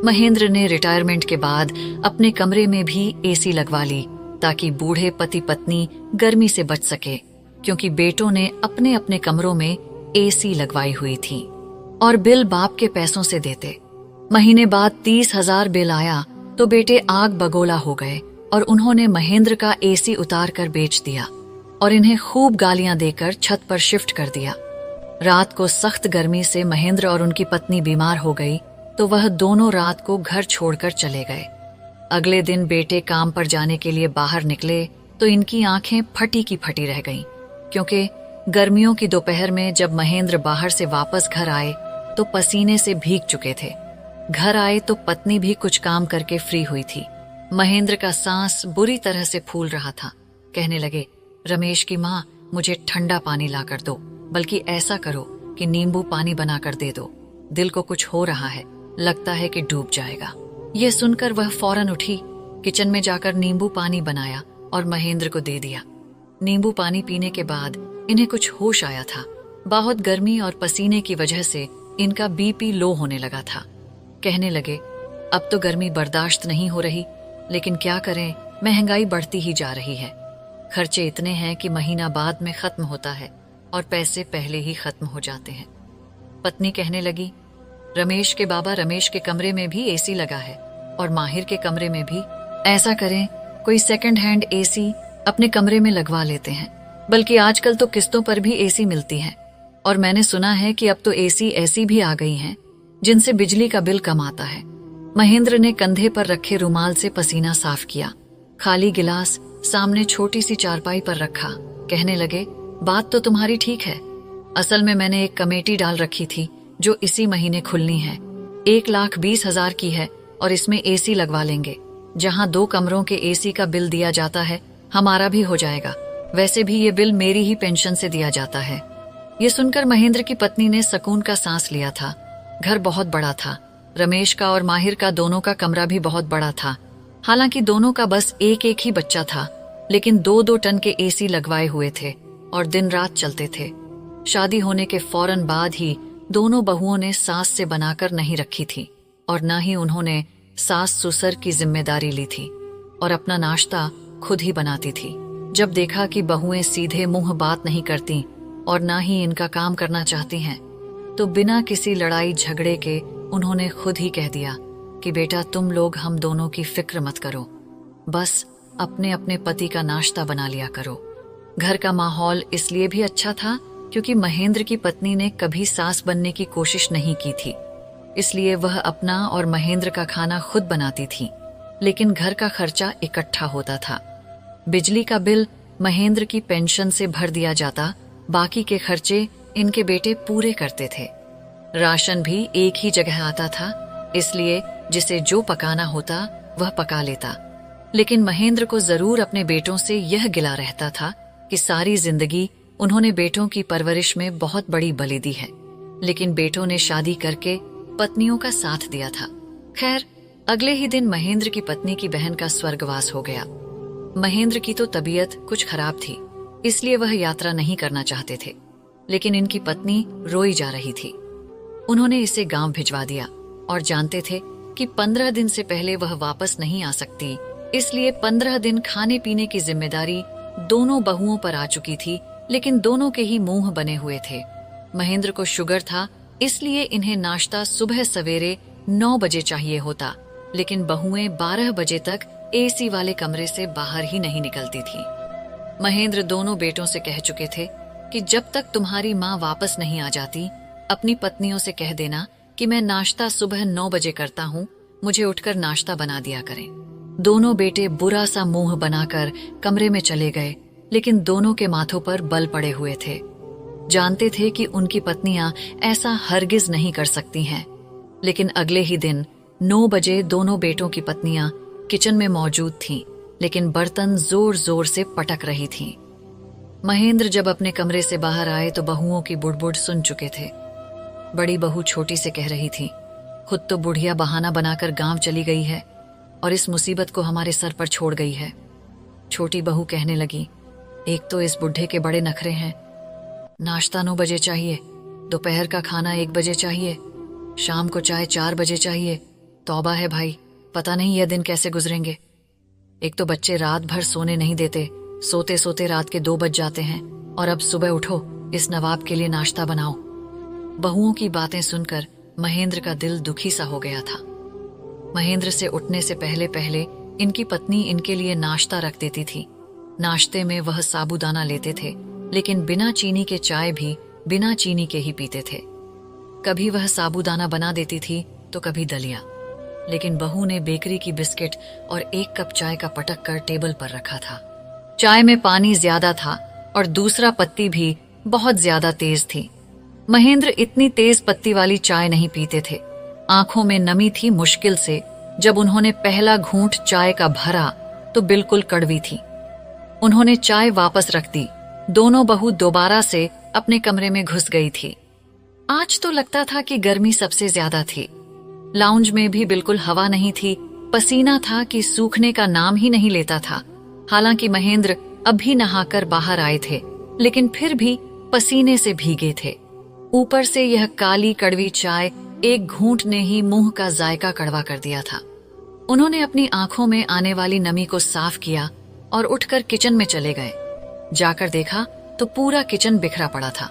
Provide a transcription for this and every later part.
महेंद्र ने रिटायरमेंट के बाद अपने कमरे में भी एसी लगवा ली ताकि बूढ़े पति पत्नी गर्मी से बच सके, क्योंकि बेटों ने अपने अपने कमरों में एसी लगवाई हुई थी और बिल बाप के पैसों से देते। महीने बाद 30,000 बिल आया तो बेटे आग बगोला हो गए और उन्होंने महेंद्र का एसी उतार कर बेच दिया और इन्हें खूब गालियां देकर छत पर शिफ्ट कर दिया। रात को सख्त गर्मी से महेंद्र और उनकी पत्नी बीमार हो गई तो वह दोनों रात को घर छोड़कर चले गए। अगले दिन बेटे काम पर जाने के लिए बाहर निकले तो इनकी आंखें फटी की फटी रह गईं, क्योंकि गर्मियों की दोपहर में जब महेंद्र बाहर से वापस घर आए तो पसीने से भीग चुके थे। घर आए तो पत्नी भी कुछ काम करके फ्री हुई थी। महेंद्र का सांस बुरी तरह से फूल रहा था। कहने लगे, रमेश की माँ, मुझे ठंडा पानी ला कर दो, बल्कि ऐसा करो कि नींबू पानी बना कर दे दो। दिल को कुछ हो रहा है, लगता है कि डूब जाएगा। ये सुनकर वह फौरन उठी, किचन में जाकर नींबू पानी बनाया और महेंद्र को दे दिया। नींबू पानी पीने के बाद इन्हें कुछ होश आया था। बहुत गर्मी और पसीने की वजह से इनका बीपी लो होने लगा था। कहने लगे, अब तो गर्मी बर्दाश्त नहीं हो रही, लेकिन क्या करें, महंगाई बढ़ती ही जा रही है। खर्चे इतने हैं कि महीना बाद में खत्म होता है और पैसे पहले ही खत्म हो जाते हैं। पत्नी कहने लगी, रमेश के बाबा रमेश के कमरे में भी एसी लगा है और माहिर के कमरे में भी। ऐसा करें, कोई सेकंड हैंड एसी अपने कमरे में लगवा लेते हैं। बल्कि आजकल तो किस्तों पर भी एसी मिलती है और मैंने सुना है कि अब तो एसी ऐसी भी आ गई हैं जिनसे बिजली का बिल कम आता है। महेंद्र ने कंधे पर रखे रुमाल से पसीना साफ किया। खाली गिलास सामने छोटी सी चारपाई पर रखा। कहने लगे, बात तो तुम्हारी ठीक है। असल में मैंने एक कमेटी डाल रखी थी जो इसी महीने खुलनी है। 1,20,000 की है और इसमें एसी लगवा लेंगे। जहां 2 कमरों के एसी का बिल दिया जाता है, हमारा भी हो जाएगा। वैसे भी ये बिल मेरी ही पेंशन से दिया जाता है। ये सुनकर महेंद्र की पत्नी ने सुकून का सांस लिया था। घर बहुत बड़ा था। रमेश का और माहिर का दोनों का कमरा भी बहुत बड़ा था। हालांकि दोनों का बस एक एक ही बच्चा था, लेकिन 2-2 टन के एसी लगवाए हुए थे और दिन रात चलते थे। शादी होने के फौरन बाद ही दोनों बहुओं ने सास से बनाकर नहीं रखी थी और न ही उन्होंने सास ससुर की जिम्मेदारी ली थी और अपना नाश्ता खुद ही बनाती थी। जब देखा कि बहुएं सीधे मुंह बात नहीं करती और न ही इनका काम करना चाहती हैं, तो बिना किसी लड़ाई झगड़े के उन्होंने खुद ही कह दिया कि बेटा, तुम लोग हम दोनों की फिक्र मत करो, बस अपने अपने पति का नाश्ता बना लिया करो। घर का माहौल इसलिए भी अच्छा था क्योंकि महेंद्र की पत्नी ने कभी सास बनने की कोशिश नहीं की थी, इसलिए वह अपना और महेंद्र का खाना खुद बनाती थी। लेकिन घर का खर्चा इकट्ठा होता था। बिजली का बिल महेंद्र की पेंशन से भर दिया जाता, बाकी के खर्चे इनके बेटे पूरे करते थे। राशन भी एक ही जगह आता था, इसलिए जिसे जो पकाना होता वह पका लेता। लेकिन महेंद्र को जरूर अपने बेटों से यह गिला रहता था कि सारी जिंदगी उन्होंने बेटों की परवरिश में बहुत बड़ी बलि दी है, लेकिन बेटों ने शादी करके पत्नियों का साथ दिया था। खैर, अगले ही दिन महेंद्र की पत्नी की बहन का स्वर्गवास हो गया। महेंद्र की तो तबीयत कुछ खराब थी, इसलिए वह यात्रा नहीं करना चाहते थे, लेकिन इनकी पत्नी रोई जा रही थी। उन्होंने इसे गांव भिजवा दिया और जानते थे कि 15 दिन से पहले वह वापस नहीं आ सकती, इसलिए 15 दिन खाने पीने की जिम्मेदारी दोनों बहुओं पर आ चुकी थी, लेकिन दोनों के ही मुंह बने हुए थे। महेंद्र को शुगर था, इसलिए इन्हें नाश्ता सुबह सवेरे 9 बजे चाहिए होता, लेकिन बहुएं 12 बजे तक एसी वाले कमरे से बाहर ही नहीं निकलती थी। महेंद्र दोनों बेटों से कह चुके थे कि जब तक तुम्हारी माँ वापस नहीं आ जाती, अपनी पत्नियों से कह देना कि मैं नाश्ता सुबह 9 बजे करता हूँ, मुझे उठकर नाश्ता बना दिया करें। दोनों बेटे बुरा सा मुंह बनाकर कमरे में चले गए, लेकिन दोनों के माथों पर बल पड़े हुए थे। जानते थे कि उनकी पत्नियां ऐसा हरगिज नहीं कर सकती हैं, लेकिन अगले ही दिन 9 बजे दोनों बेटों की पत्नियां किचन में मौजूद थीं, लेकिन बर्तन जोर जोर से पटक रही थीं। महेंद्र जब अपने कमरे से बाहर आए तो बहुओं की बुड़बुड़ सुन चुके थे। बड़ी बहू छोटी से कह रही थी, खुद तो बुढ़िया बहाना बनाकर गांव चली गई है और इस मुसीबत को हमारे सर पर छोड़ गई है। छोटी बहू कहने लगी, एक तो इस बुढ़े के बड़े नखरे हैं, नाश्ता 9 बजे चाहिए, दोपहर का खाना 1 बजे चाहिए, शाम को चाय 4 बजे चाहिए, तौबा है भाई, पता नहीं यह दिन कैसे गुजरेंगे। एक तो बच्चे रात भर सोने नहीं देते, सोते सोते रात के 2 बज जाते हैं, और अब सुबह उठो, इस नवाब के लिए नाश्ता बनाओ। बहुओं की बातें सुनकर महेंद्र का दिल दुखी सा हो गया था। महेंद्र से उठने से पहले पहले इनकी पत्नी इनके लिए नाश्ता रख देती थी। नाश्ते में वह साबूदाना लेते थे, लेकिन बिना चीनी के चाय भी बिना चीनी के ही पीते थे। कभी वह साबूदाना बना देती थी तो कभी दलिया, लेकिन बहू ने बेकरी की बिस्किट और 1 कप चाय का पटक कर टेबल पर रखा था। चाय में पानी ज्यादा था और दूसरा पत्ती भी बहुत ज्यादा तेज थी। महेंद्र इतनी तेज पत्ती वाली चाय नहीं पीते थे। आंखों में नमी थी मुश्किल से। जब उन्होंने पहला घूंट चाय का भरा तो बिल्कुल कड़वी थी। उन्होंने चाय वापस रख दी। दोनों बहू दोबारा से अपने कमरे में घुस गई थी। आज तो लगता था कि गर्मी सबसे ज्यादा थी। लाउंज में भी बिल्कुल हवा नहीं थी। पसीना था कि सूखने का नाम ही नहीं लेता था। हालांकि महेंद्र अभी नहाकर बाहर आए थे, लेकिन फिर भी पसीने से भीगे थे। ऊपर से यह काली कड़वी चाय एक घूंट ने ही मुंह का जायका कड़वा कर दिया था। उन्होंने अपनी आंखों में आने वाली नमी को साफ किया और उठकर किचन में चले गए। जाकर देखा तो पूरा किचन बिखरा पड़ा था।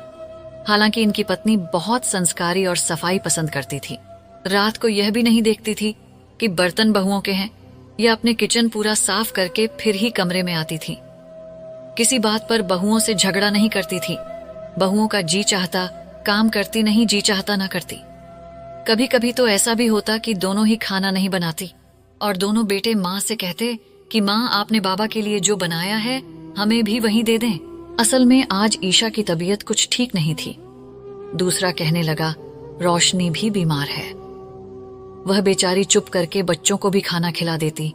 हालांकि इनकी पत्नी बहुत संस्कारी और सफाई पसंद करती थी। रात को यह भी नहीं देखती थी कि बर्तन बहुओं के हैं, या अपने किचन पूरा साफ करके फिर ही कमरे में आती थी। किसी बात पर बहुओं से झगड़ा नहीं करती थी। बहुओं का जी चाहता काम करती, नहीं जी चाहता ना करती। कभी कभी तो ऐसा भी होता कि दोनों ही खाना नहीं बनाती और दोनों बेटे माँ से कहते कि माँ, आपने बाबा के लिए जो बनाया है हमें भी वही दे दें। असल में आज ईशा की तबीयत कुछ ठीक नहीं थी। दूसरा कहने लगा, रोशनी भी बीमार है। वह बेचारी चुप करके बच्चों को भी खाना खिला देती,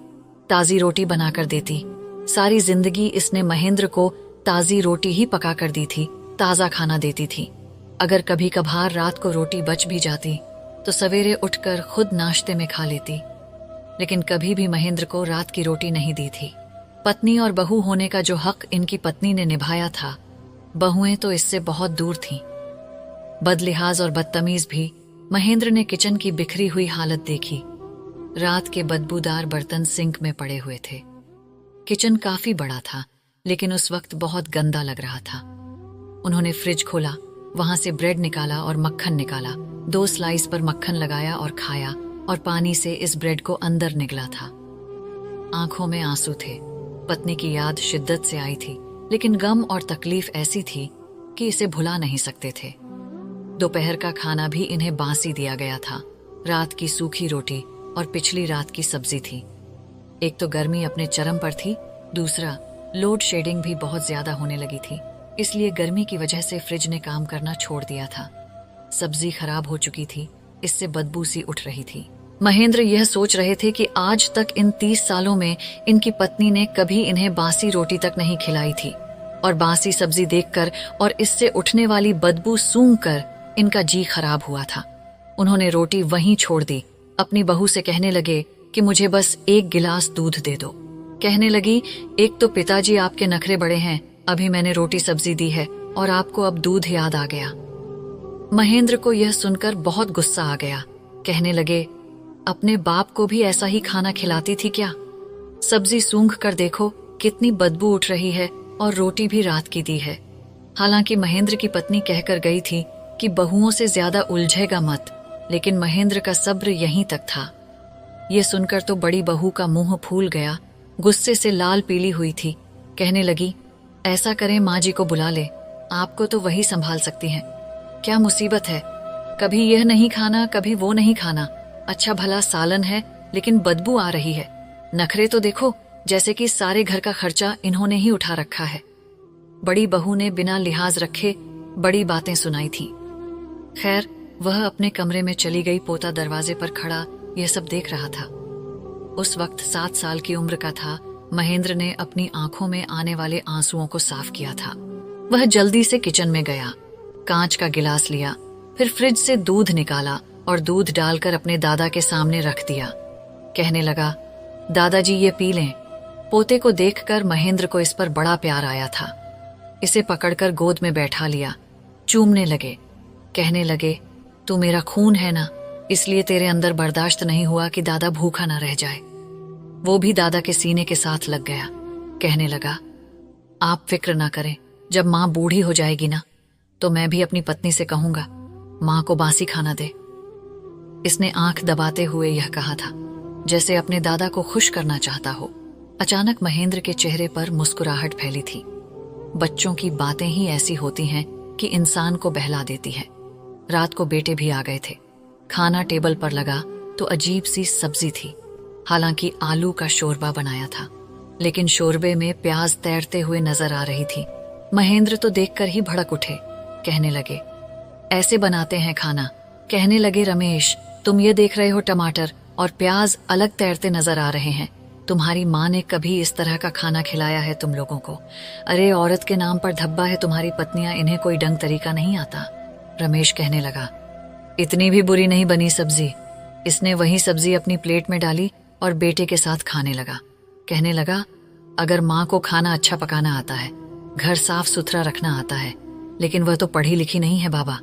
ताजी रोटी बनाकर देती। सारी जिंदगी इसने महेंद्र को ताजी रोटी ही पका कर दी थी, ताजा खाना देती थी। अगर कभी कभार रात को रोटी बच भी जाती तो सवेरे उठकर खुद नाश्ते में खा लेती, लेकिन कभी भी महेंद्र को रात की रोटी नहीं दी थी। पत्नी और बहू होने का जो हक इनकी पत्नी ने निभाया था, बहुएं तो इससे बहुत दूर थीं। बदलिहाज और बदतमीज भी महेंद्र ने किचन की बिखरी हुई हालत देखी। रात के बदबूदार बर्तन सिंक में पड़े हुए थे। किचन काफी बड़ा था, लेकिन उस वक्त बहुत गंदा लग रहा था। उन्होंने फ्रिज खोला, वहां से ब्रेड निकाला और मक्खन निकाला। 2 स्लाइस पर मक्खन लगाया और खाया, और पानी से इस ब्रेड को अंदर निगला था। आंखों में आंसू थे। पत्नी की याद शिद्दत से आई थी, लेकिन गम और तकलीफ ऐसी थी कि इसे भुला नहीं सकते थे। दोपहर का खाना भी इन्हें बासी दिया गया था। रात की सूखी रोटी और पिछली रात की सब्जी थी। एक तो गर्मी अपने चरम पर थी, दूसरा लोड शेडिंग भी बहुत ज्यादा होने लगी थी, इसलिए गर्मी की वजह से फ्रिज ने काम करना छोड़ दिया था। सब्जी खराब हो चुकी थी, इससे बदबू सी उठ रही थी। महेंद्र यह सोच रहे थे कि आज तक इन 30 सालों में इनकी पत्नी ने कभी इन्हें बासी रोटी तक नहीं खिलाई थी, और बासी सब्जी देखकर और इससे उठने वाली बदबू सूंघकर इनका जी खराब हुआ था। उन्होंने रोटी वहीं छोड़ दी। अपनी बहू से कहने लगे कि मुझे बस 1 गिलास दूध दे दो। कहने लगी, एक तो पिताजी आपके नखरे बड़े हैं, अभी मैंने रोटी सब्जी दी है और आपको अब दूध याद आ गया। महेंद्र को यह सुनकर बहुत गुस्सा आ गया। कहने लगे, अपने बाप को भी ऐसा ही खाना खिलाती थी क्या? सब्जी सूंघ कर देखो कितनी बदबू उठ रही है, और रोटी भी रात की दी है। हालांकि महेंद्र की पत्नी कहकर गई थी कि बहुओं से ज्यादा उलझेगा मत, लेकिन महेंद्र का सब्र यहीं तक था। ये सुनकर तो बड़ी बहू का मुंह फूल गया, गुस्से से लाल पीली हुई थी। कहने लगी, ऐसा करें माँ जी को बुला ले, आपको तो वही संभाल सकती हैं। क्या मुसीबत है, कभी यह नहीं खाना कभी वो नहीं खाना। अच्छा भला सालन है, लेकिन बदबू आ रही है। नखरे तो देखो, जैसे कि सारे घर का खर्चा इन्होंने ही उठा रखा है। बड़ी बहू ने बिना लिहाज रखे बड़ी बातें सुनाई थी। खैर, वह अपने कमरे में चली गई। पोता दरवाजे पर खड़ा यह सब देख रहा था। उस वक्त 7 साल की उम्र का था। महेंद्र ने अपनी आंखों में आने वाले आंसुओं को साफ किया था। वह जल्दी से किचन में गया, कांच का गिलास लिया, फिर फ्रिज से दूध निकाला और दूध डालकर अपने दादा के सामने रख दिया। कहने लगा, दादाजी ये पी लें। पोते को देखकर महेंद्र को इस पर बड़ा प्यार आया था। इसे पकड़कर गोद में बैठा लिया, चूमने लगे। कहने लगे, तू मेरा खून है ना, इसलिए तेरे अंदर बर्दाश्त नहीं हुआ कि दादा भूखा ना रह जाए। वो भी दादा के सीने के साथ लग गया। कहने लगा, आप फिक्र ना करें, जब माँ बूढ़ी हो जाएगी ना तो मैं भी अपनी पत्नी से कहूंगा माँ को बासी खाना दे। इसने आंख दबाते हुए यह कहा था जैसे अपने दादा को खुश करना चाहता हो। अचानक महेंद्र के चेहरे पर मुस्कुराहट फैली थी। बच्चों की बातें ही ऐसी होती हैं कि इंसान को बहला देती है। रात को बेटे भी आ गए थे। खाना टेबल पर लगा तो अजीब सी सब्जी थी। हालांकि आलू का शोरबा बनाया था, लेकिन शोरबे में प्याज तैरते हुए नजर आ रही थी। महेंद्र तो देखकर ही भड़क उठे। कहने लगे, ऐसे बनाते हैं खाना? कहने लगे, रमेश तुम ये देख रहे हो टमाटर और प्याज अलग तैरते नजर आ रहे हैं। तुम्हारी माँ ने कभी इस तरह का खाना खिलाया है तुम लोगों को? अरे औरत के नाम पर धब्बा है तुम्हारी पत्नियां, इन्हें कोई ढंग तरीका नहीं आता। रमेश कहने लगा, इतनी भी बुरी नहीं बनी सब्जी। इसने वही सब्जी अपनी प्लेट में डाली और बेटे के साथ खाने लगा। कहने लगा, अगर माँ को खाना अच्छा पकाना आता है, घर साफ सुथरा रखना आता है, लेकिन वह तो पढ़ी लिखी नहीं है बाबा।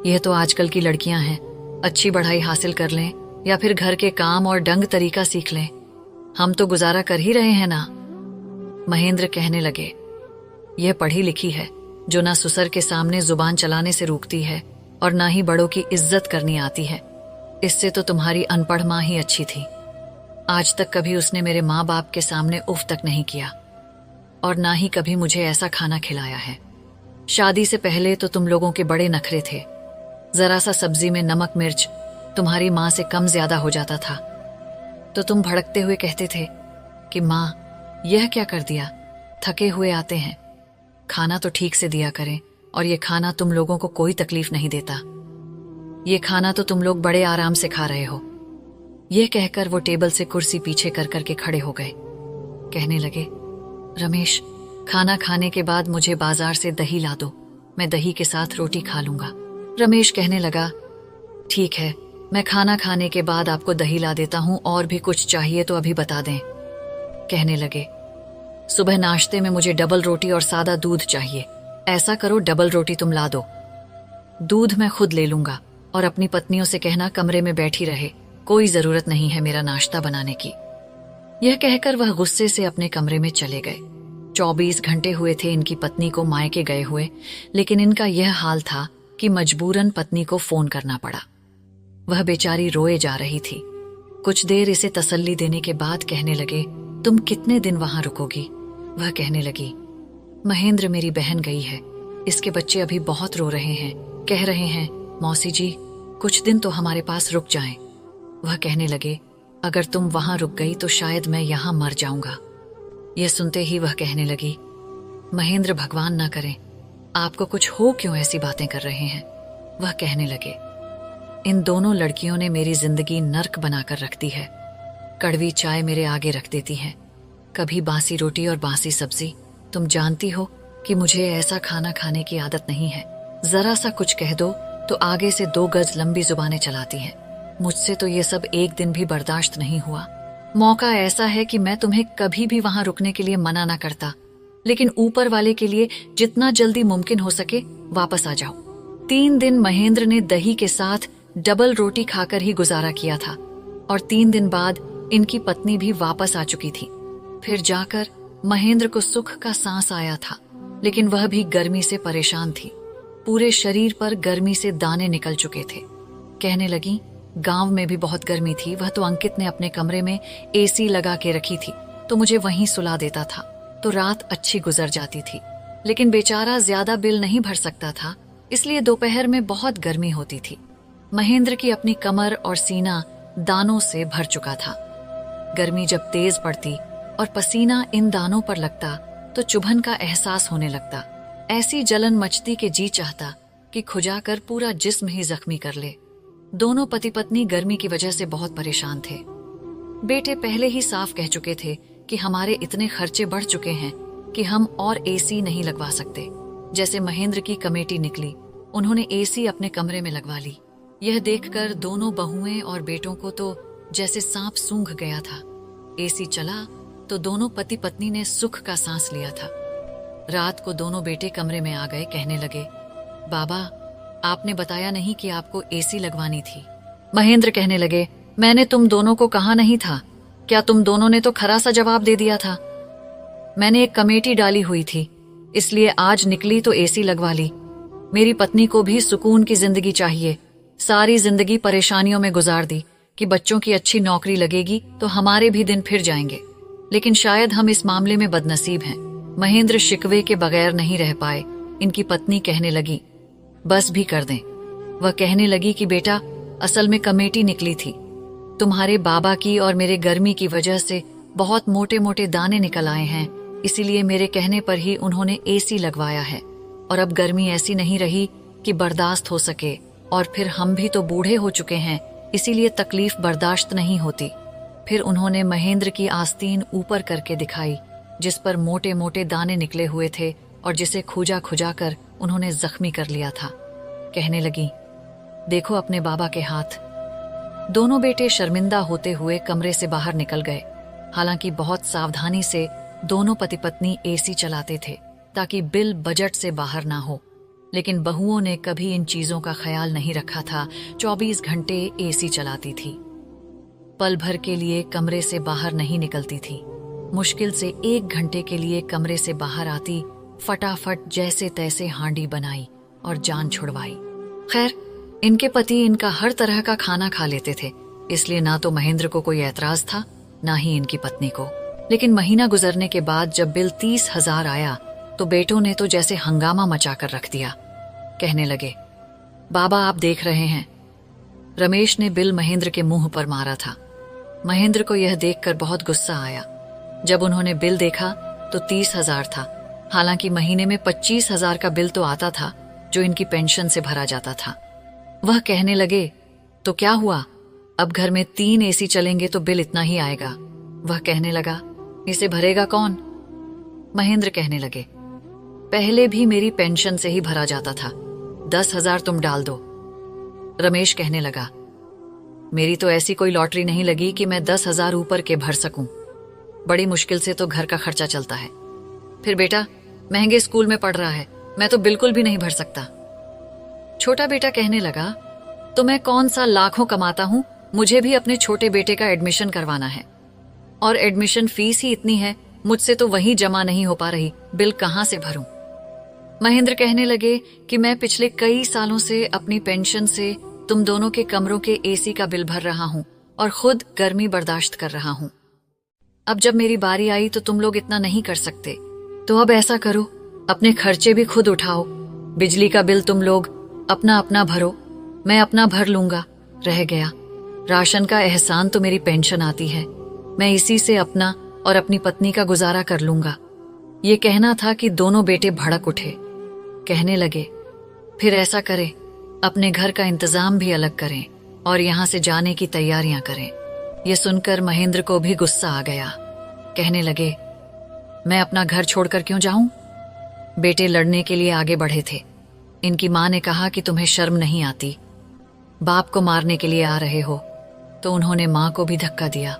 यह तो आजकल की लड़कियां हैं, अच्छी पढ़ाई हासिल कर लें या फिर घर के काम और ढंग तरीका सीख लें। हम तो गुजारा कर ही रहे हैं ना। महेंद्र कहने लगे, यह पढ़ी लिखी है जो ना ससुर के सामने जुबान चलाने से रोकती है और ना ही बड़ों की इज्जत करनी आती है। इससे तो तुम्हारी अनपढ़ माँ ही अच्छी थी। आज तक कभी उसने मेरे माँ बाप के सामने उफ तक नहीं किया और ना ही कभी मुझे ऐसा खाना खिलाया है। शादी से पहले तो तुम लोगों के बड़े नखरे थे। जरा सा सब्जी में नमक मिर्च तुम्हारी माँ से कम ज्यादा हो जाता था तो तुम भड़कते हुए कहते थे कि माँ यह क्या कर दिया, थके हुए आते हैं, खाना तो ठीक से दिया करें, और ये खाना तुम लोगों को कोई तकलीफ नहीं देता। ये खाना तो तुम लोग बड़े आराम से खा रहे हो। यह कहकर वो टेबल से कुर्सी पीछे कर करके खड़े हो गए। कहने लगे, रमेश खाना खाने के बाद मुझे बाजार से दही ला दो, मैं दही के साथ रोटी खा लूंगा। रमेश कहने लगा, ठीक है, मैं खाना खाने के बाद आपको दही ला देता हूं, और भी कुछ चाहिए तो अभी बता दें। कहने लगे, सुबह नाश्ते में मुझे डबल रोटी और सादा दूध चाहिए। ऐसा करो, डबल रोटी तुम ला दो, दूध मैं खुद ले लूंगा, और अपनी पत्नियों से कहना कमरे में बैठी रहे, कोई जरूरत नहीं है मेरा नाश्ता बनाने की। यह कहकर वह गुस्से से अपने कमरे में चले गए। 24 घंटे हुए थे इनकी पत्नी को मायके गए हुए, लेकिन इनका यह हाल था कि मजबूरन पत्नी को फोन करना पड़ा। वह बेचारी रोए जा रही थी। कुछ देर इसे तसल्ली देने के बाद कहने लगे, तुम कितने दिन वहां रुकोगी? वह कहने लगी, महेंद्र मेरी बहन गई है, इसके बच्चे अभी बहुत रो रहे हैं, कह रहे हैं मौसी जी कुछ दिन तो हमारे पास रुक जाएं। वह कहने लगे, अगर तुम वहां रुक गई तो शायद मैं यहां मर जाऊंगा। यह सुनते ही वह कहने लगी, महेंद्र भगवान ना करे, आपको कुछ हो क्यों ऐसी बातें कर रहे हैं? वह कहने लगे, इन दोनों लड़कियों ने मेरी जिंदगी नर्क बनाकर रख दी है। कड़वी चाय मेरे आगे रख देती हैं, कभी बासी रोटी और बासी सब्जी। तुम जानती हो कि मुझे ऐसा खाना खाने की आदत नहीं है। जरा सा कुछ कह दो तो आगे से 2 गज लंबी जुबानें चलाती हैं। मुझसे तो ये सब एक दिन भी बर्दाश्त नहीं हुआ। मौका ऐसा है कि मैं तुम्हें कभी भी वहां रुकने के लिए मना ना करता, लेकिन ऊपर वाले के लिए जितना जल्दी मुमकिन हो सके वापस आ जाओ। 3 दिन महेंद्र ने दही के साथ डबल रोटी खाकर ही गुजारा किया था, और 3 दिन बाद इनकी पत्नी भी वापस आ चुकी थी। फिर जाकर महेंद्र को सुख का सांस आया था, लेकिन वह भी गर्मी से परेशान थी। पूरे शरीर पर गर्मी से दाने निकल चुके थे। कहने लगी, गांव में भी बहुत गर्मी थी। वह तो अंकित ने अपने कमरे में एसी लगा के रखी थी तो मुझे वहीं सुला देता था, तो रात अच्छी गुजर जाती थी। लेकिन बेचारा ज्यादा बिल नहीं भर सकता था, इसलिए दोपहर में बहुत गर्मी होती थी। महेंद्र की अपनी कमर और सीना दानों से भर चुका था। गर्मी जब तेज पड़ती और पसीना इन दानों पर लगता तो चुभन का एहसास होने लगता। ऐसी जलन मचती कि जी चाहता कि खुजाकर पूरा जिस्म ही जख्मी कर ले। दोनों पति पत्नी गर्मी की वजह से बहुत परेशान थे। बेटे पहले ही साफ कह चुके थे कि हमारे इतने खर्चे बढ़ चुके हैं कि हम और एसी नहीं लगवा सकते। जैसे महेंद्र की कमेटी निकली, उन्होंने एसी अपने कमरे में लगवा ली। यह देखकर दोनों बहुएं और बेटों को तो जैसे सांप सूंघ गया था। एसी चला तो दोनों पति पत्नी ने सुख का सांस लिया था। रात को दोनों बेटे कमरे में आ गए। कहने लगे, बाबा आपने बताया नहीं कि आपको एसी लगवानी थी। महेंद्र कहने लगे, मैंने तुम दोनों को कहा नहीं था? क्या तुम दोनों ने तो खरा सा जवाब दे दिया था? मैंने एक कमेटी डाली हुई थी, इसलिए आज निकली तो एसी लगवा ली। मेरी पत्नी को भी सुकून की जिंदगी चाहिए। सारी जिंदगी परेशानियों में गुजार दी कि बच्चों की अच्छी नौकरी लगेगी तो हमारे भी दिन फिर जाएंगे, लेकिन शायद हम इस मामले में बदनसीब हैं। महेंद्र शिकवे के बगैर नहीं रह पाए। इनकी पत्नी कहने लगी, बस भी कर दें। वह कहने लगी कि बेटा, असल में कमेटी निकली थी। तुम्हारे बाबा की और मेरे गर्मी की वजह से बहुत मोटे मोटे दाने निकल आए हैं, इसीलिए मेरे कहने पर ही उन्होंने एसी लगवाया है। और अब गर्मी ऐसी नहीं रही कि बर्दाश्त हो सके, और फिर हम भी तो बूढ़े हो चुके हैं, इसीलिए तकलीफ बर्दाश्त नहीं होती। फिर उन्होंने महेंद्र की आस्तीन ऊपर करके दिखाई, जिस पर मोटे मोटे दाने निकले हुए थे और जिसे खुजा खुजा कर उन्होंने जख्मी कर लिया था। कहने लगी, देखो अपने बाबा के हाथ। दोनों बेटे शर्मिंदा होते हुए कमरे से बाहर निकल गए। हालांकि बहुत सावधानी से दोनों पति पत्नी एसी चलाते थे ताकि बिल बजट से बाहर ना हो, लेकिन बहुओं ने कभी इन चीजों का ख्याल नहीं रखा था। 24 घंटे एसी चलाती थी, पल भर के लिए कमरे से बाहर नहीं निकलती थी। मुश्किल से 1 घंटे के लिए कमरे से बाहर आती, फटाफट जैसे तैसे हांडी बनाई और जान छुड़वाई। खैर, इनके पति इनका हर तरह का खाना खा लेते थे, इसलिए ना तो महेंद्र को कोई ऐतराज था, ना ही इनकी पत्नी को। लेकिन महीना गुजरने के बाद जब बिल 30,000 आया तो बेटों ने तो जैसे हंगामा मचा कर रख दिया। कहने लगे, बाबा आप देख रहे हैं। रमेश ने बिल महेंद्र के मुंह पर मारा था। महेंद्र को यह देखकर बहुत गुस्सा आया। जब उन्होंने बिल देखा तो 30,000 था। हालांकि महीने में 25,000 का बिल तो आता था जो इनकी पेंशन से भरा जाता था। वह कहने लगे, तो क्या हुआ, अब घर में 3 एसी चलेंगे तो बिल इतना ही आएगा। वह कहने लगा, इसे भरेगा कौन? महेंद्र कहने लगे, पहले भी मेरी पेंशन से ही भरा जाता था, 10,000 तुम डाल दो। रमेश कहने लगा, मेरी तो ऐसी कोई लॉटरी नहीं लगी कि मैं 10,000 ऊपर के भर सकूं। बड़ी मुश्किल से तो घर का खर्चा चलता है। फिर बेटा महंगे स्कूल में पढ़ रहा है, मैं तो बिल्कुल भी नहीं भर सकता। छोटा बेटा कहने लगा, तो मैं कौन सा लाखों कमाता हूं, मुझे भी अपने छोटे बेटे का एडमिशन करवाना है, और एडमिशन फीस ही इतनी है, मुझसे तो वही जमा नहीं हो पा रही, बिल कहां से भरूं। महेंद्र कहने लगे कि मैं पिछले कई सालों से अपनी पेंशन से तुम दोनों के कमरों के एसी का बिल भर रहा हूं और खुद गर्मी बर्दाश्त कर रहा हूं। अब जब मेरी बारी आई तो तुम लोग इतना नहीं कर सकते, तो अब ऐसा करो, अपने खर्चे भी खुद उठाओ। बिजली का बिल तुम लोग अपना अपना भरो, मैं अपना भर लूंगा। रह गया राशन का एहसान तो मेरी पेंशन आती है, मैं इसी से अपना और अपनी पत्नी का गुजारा कर लूंगा। ये कहना था कि दोनों बेटे भड़क उठे। कहने लगे, फिर ऐसा करें, अपने घर का इंतजाम भी अलग करें और यहाँ से जाने की तैयारियां करें। ये सुनकर महेंद्र को भी गुस्सा आ गया। कहने लगे, मैं अपना घर छोड़कर क्यों जाऊं? बेटे लड़ने के लिए आगे बढ़े थे। इनकी मां ने कहा कि तुम्हें शर्म नहीं आती, बाप को मारने के लिए आ रहे हो, तो उन्होंने मां को भी धक्का दिया।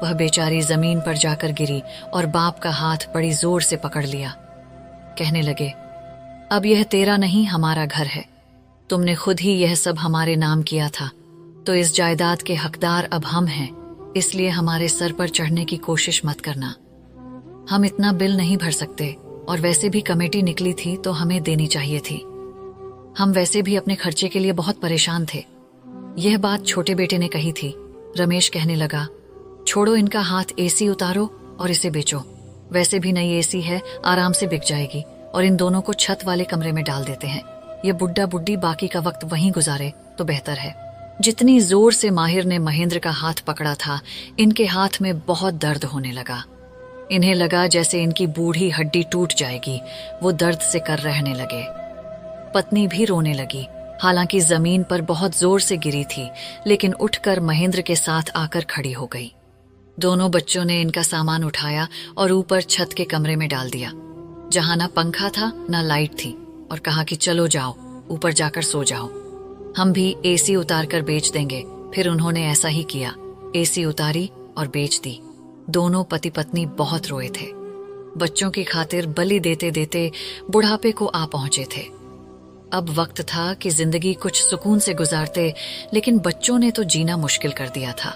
वह बेचारी जमीन पर जाकर गिरी और बाप का हाथ बड़ी जोर से पकड़ लिया। कहने लगे, अब यह तेरा नहीं हमारा घर है, तुमने खुद ही यह सब हमारे नाम किया था, तो इस जायदाद के हकदार अब हम हैं, इसलिए हमारे सर पर चढ़ने की कोशिश मत करना। हम इतना बिल नहीं भर सकते, और वैसे भी कमेटी निकली थी तो हमें देनी चाहिए थी। हम वैसे भी अपने खर्चे के लिए बहुत परेशान थे। यह बात छोटे बेटे ने कही थी। रमेश कहने लगा, छोड़ो इनका हाथ, एसी उतारो और इसे बेचो। वैसे भी नई एसी है, आराम से बिक जाएगी, और इन दोनों को छत वाले कमरे में डाल देते हैं। ये बुड्ढा बुड्ढी बाकी का वक्त वहीं गुजारे तो बेहतर है। जितनी जोर से माहिर ने महेंद्र का हाथ पकड़ा था, इनके हाथ में बहुत दर्द होने लगा। इन्हें लगा जैसे इनकी बूढ़ी हड्डी टूट जाएगी। वो दर्द से कर रहने लगे। पत्नी भी रोने लगी। हालांकि जमीन पर बहुत जोर से गिरी थी, लेकिन उठकर महेंद्र के साथ आकर खड़ी हो गई। दोनों बच्चों ने इनका सामान उठाया और ऊपर छत के कमरे में डाल दिया, जहां ना पंखा था ना लाइट थी, और कहा कि चलो जाओ, ऊपर जाकर सो जाओ, हम भी एसी उतार कर बेच देंगे। फिर उन्होंने ऐसा ही किया, एसी उतारी और बेच दी। दोनों पति पत्नी बहुत रोए थे। बच्चों की खातिर बलि देते देते बुढ़ापे को आ पहुंचे थे। अब वक्त था कि जिंदगी कुछ सुकून से गुजारते, लेकिन बच्चों ने तो जीना मुश्किल कर दिया था।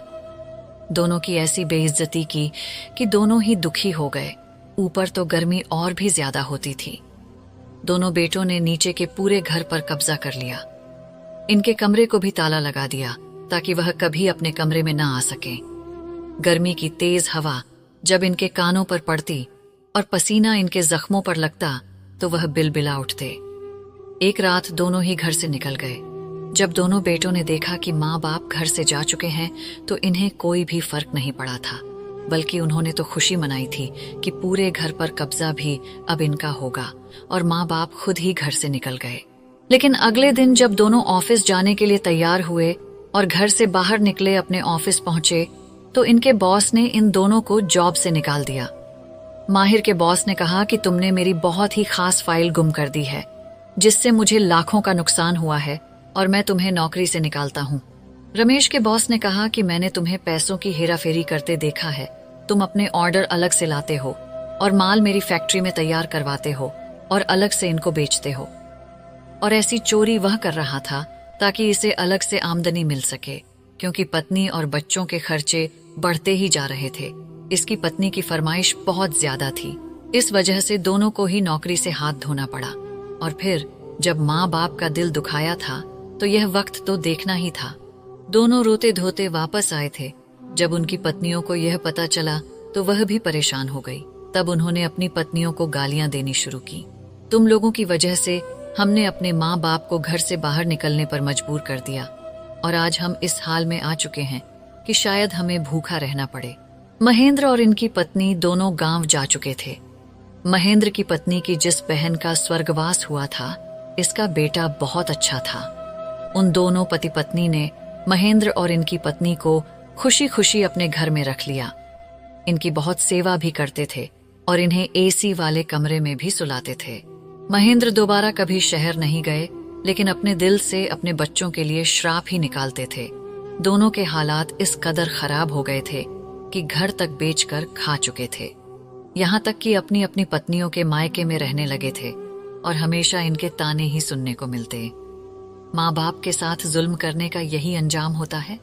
दोनों की ऐसी बेइज्जती की कि दोनों ही दुखी हो गए। ऊपर तो गर्मी और भी ज्यादा होती थी। दोनों बेटों ने नीचे के पूरे घर पर कब्जा कर लिया। इनके कमरे को भी ताला लगा दिया ताकि वह कभी अपने कमरे में ना आ सके। गर्मी की तेज हवा जब इनके कानों पर पड़ती और पसीना इनके जख्मों पर लगता तो वह बिलबिला उठते। एक रात दोनों ही घर से निकल गए। जब दोनों बेटों ने देखा कि माँ बाप घर से जा चुके हैं तो इन्हें कोई भी फर्क नहीं पड़ा था, बल्कि उन्होंने तो खुशी मनाई थी कि पूरे घर पर कब्जा भी अब इनका होगा, और माँ बाप खुद ही घर से निकल गए। लेकिन अगले दिन जब दोनों ऑफिस जाने के लिए तैयार हुए और घर से बाहर निकले, अपने ऑफिस पहुंचे, तो इनके बॉस ने इन दोनों को जॉब से निकाल दिया। माहिर के बॉस ने कहा कि तुमने मेरी बहुत ही खास फाइल गुम कर दी है, जिससे मुझे लाखों का नुकसान हुआ है और मैं तुम्हें नौकरी से निकालता हूँ। रमेश के बॉस ने कहा कि मैंने तुम्हें पैसों की हेराफेरी करते देखा है। तुम अपने ऑर्डर अलग से लाते हो और माल मेरी फैक्ट्री में तैयार करवाते हो और अलग से इनको बेचते हो। और ऐसी चोरी वह कर रहा था ताकि इसे अलग से आमदनी मिल सके, क्योंकि पत्नी और बच्चों के खर्चे बढ़ते ही जा रहे थे। इसकी पत्नी की फरमाइश बहुत ज्यादा थी। इस वजह से दोनों को ही नौकरी से हाथ धोना पड़ा। और फिर जब माँ बाप का दिल दुखाया था तो यह वक्त तो देखना ही था। दोनों रोते धोते वापस आए थे। जब उनकी पत्नियों को यह पता चला तो वह भी परेशान हो गई। तब उन्होंने अपनी पत्नियों को गालियां देनी शुरू की। तुम लोगों की वजह से हमने अपने माँ बाप को घर से बाहर निकलने पर मजबूर कर दिया, और आज हम इस हाल में आ चुके हैं कि शायद हमें भूखा रहना पड़े। महेंद्र और इनकी पत्नी दोनों गांव जा चुके थे। महेंद्र की पत्नी की जिस बहन का स्वर्गवास हुआ था, इसका बेटा बहुत अच्छा था। उन दोनों पति पत्नी ने महेंद्र और इनकी पत्नी को खुशी खुशी अपने घर में रख लिया। इनकी बहुत सेवा भी करते थे और इन्हें एसी वाले कमरे में भी सुलाते थे। महेंद्र दोबारा कभी शहर नहीं गए, लेकिन अपने दिल से अपने बच्चों के लिए श्राप ही निकालते थे। दोनों के हालात इस कदर खराब हो गए थे कि घर तक बेचकर खा चुके थे। यहाँ तक कि अपनी अपनी पत्नियों के मायके में रहने लगे थे और हमेशा इनके ताने ही सुनने को मिलते। माँ बाप के साथ जुल्म करने का यही अंजाम होता है।